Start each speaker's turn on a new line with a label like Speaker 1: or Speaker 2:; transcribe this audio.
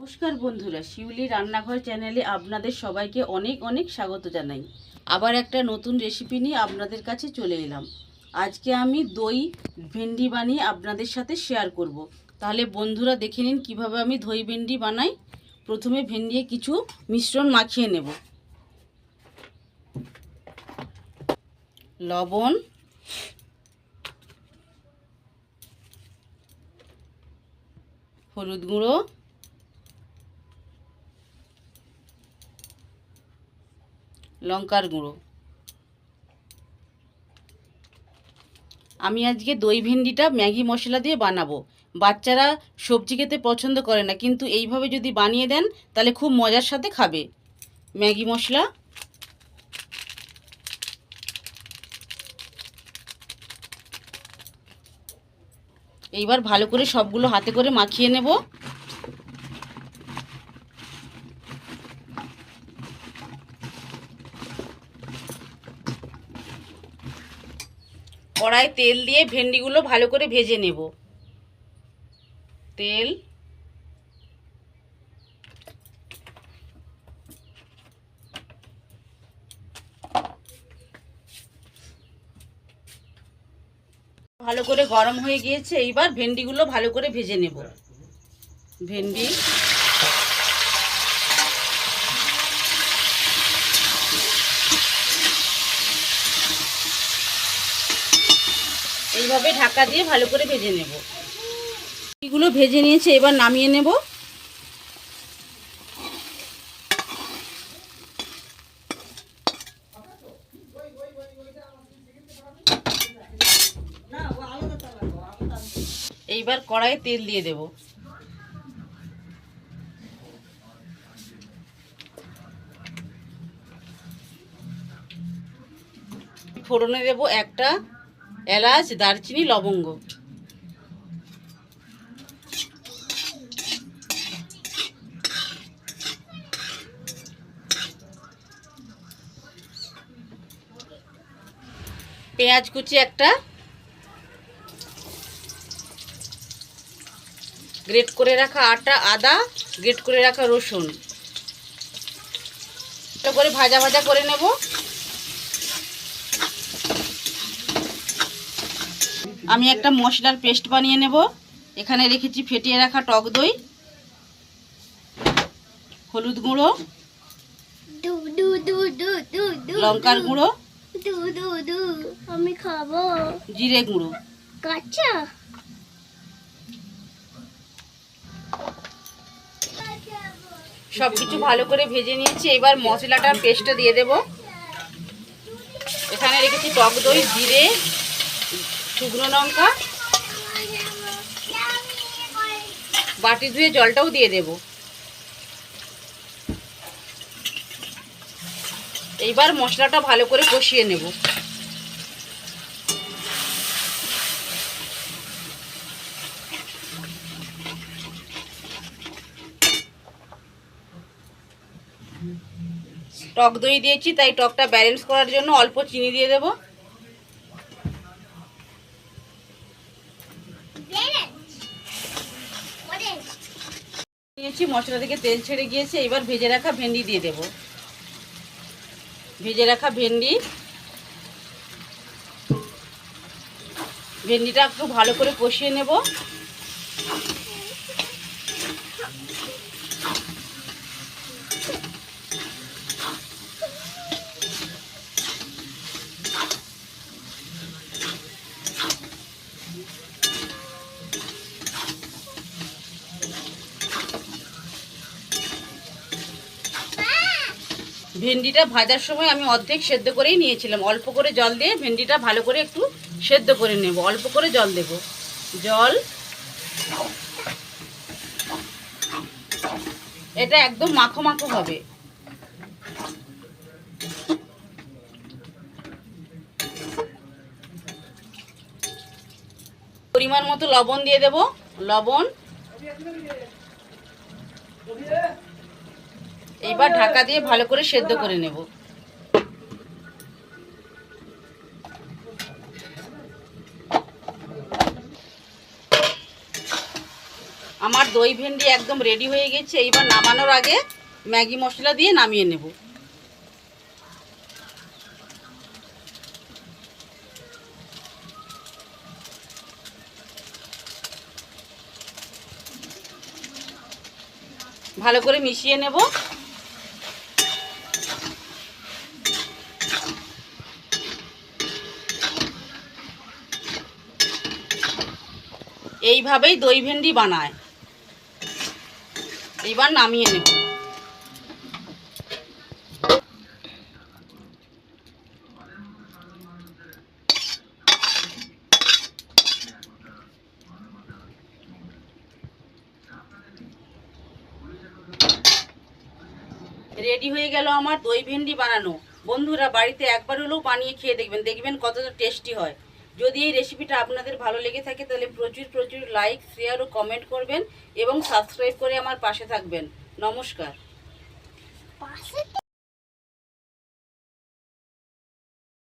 Speaker 1: নমস্কার বন্ধুরা, শিউলি রান্নাঘর চ্যানেলে আপনাদের সবাইকে অনেক অনেক স্বাগত জানাই। আবার একটা নতুন রেসিপি নিয়ে আপনাদের কাছে চলে এলাম। আজকে আমি দই ভেন্ডি বানিয়ে আপনাদের সাথে শেয়ার করব। তাহলে বন্ধুরা দেখে নিন কীভাবে আমি দই ভেন্ডি বানাই। প্রথমে ভেন্ডি কিছু মিশ্রণ মাখিয়ে নেব। লবণ, হলুদ গুঁড়ো, লঙ্কার গুঁড়ো। আমি আজকে দই ভেন্ডিটা ম্যাগি মশলা দিয়ে বানাবো। বাচ্চারা সবজি খেতে পছন্দ করে না, কিন্তু এইভাবে যদি বানিয়ে দেন তাহলে খুব মজার সাথে খাবে। ম্যাগি মশলা, এইবার ভালো করে সবগুলো হাতে করে মাখিয়ে নেব। কড়াই তেল দিয়ে ভেন্ডিগুলো ভালো করে ভেজে নেব। তেল, ভালো করে গরম হয়ে গিয়েছে। এইবার ভেন্ডিগুলো ভালো করে ভেজে নেব। ভেন্ডি, এইভাবে ঢাকা দিয়ে ভালো করে ভেজে নেব। এগুলো ভেজে নিয়েছে, এবার নামিয়ে নেব। এইবার কড়াইয়ে তেল দিয়ে দেব। ফোড়নে দেব একটা এলাচ, দারচিনি, লবঙ্গ। পেঁয়াজ কুচি একটা, গ্রেট করে রাখা আদা, গ্রেট করে রাখা রসুন। ভালো করে ভাজা ভাজা করে নেব। আমি একটা মশলার পেস্ট বানিয়ে নেব। এখানে রেখেছি ফেটিয়ে রাখা টক দই, হলুদ গুঁড়ো, লঙ্কার গুঁড়ো,
Speaker 2: আমি খাবো,
Speaker 1: জিরে গুঁড়ো,
Speaker 2: কাঁচা।
Speaker 1: সবকিছু ভালো করে ভেজে নিয়েছি। এবার মশলাটার পেস্টটা দিয়ে দেব। এখানে রেখেছি টক দই, জিরে, শুকনো লঙ্কা, বাটি ধুয়ে জলটাও দিয়ে দেব। এইবার মশলাটা ভালো করে কষিয়ে নেব। টক দই দিয়েছি, তাই টকটা ব্যালেন্স করার জন্য অল্প চিনি দিয়ে দেব। নিয়েছি, মশলা থেকে তেল ছেড়ে গিয়েছে। এবার ভেজে রাখা ভেন্ডি দিয়ে দেব। ভেজে রাখা ভেন্ডিটা একটু ভালো করে কষিয়ে নেব। ভেন্ডিটা ভাজার সময় আমি অর্ধেক সেদ্ধ করেই নিয়েছিলাম। অল্প করে জল দিয়ে ভেন্ডিটা ভালো করে একটু সেদ্ধ করে নেব। অল্প করে জল দেব। জল, এটা একদম মাখো মাখো হবে। পরিমাণ মতো লবণ দিয়ে দেব। লবণ, এইবার ঢাকা দিয়ে ভালো করে সেদ্ধ করে নেব। আমার দই দই ভেন্ডি একদম রেডি হয়ে গেছে। এইবার নামানোর আগে ম্যাগি মশলা দিয়ে নামিয়ে নেব। ভালো করে মিশিয়ে নেব। এইভাবেই দই ভেন্ডি বানায়। এবার নামিয়ে নেব। রেডি হয়ে গেল আমার দই ভেন্ডি বানানো। বন্ধুরা বাড়িতে একবার হলেও বানিয়ে খেয়ে দেখবেন, দেখবেন কতটা টেস্টি হয়। যদি এই রেসিপিটা আপনাদের ভালো লেগে থাকে তাহলে প্রচুর প্রচুর লাইক, শেয়ার ও কমেন্ট করবেন এবং সাবস্ক্রাইব করে আমার পাশে থাকবেন। নমস্কার।
Speaker 2: পাশে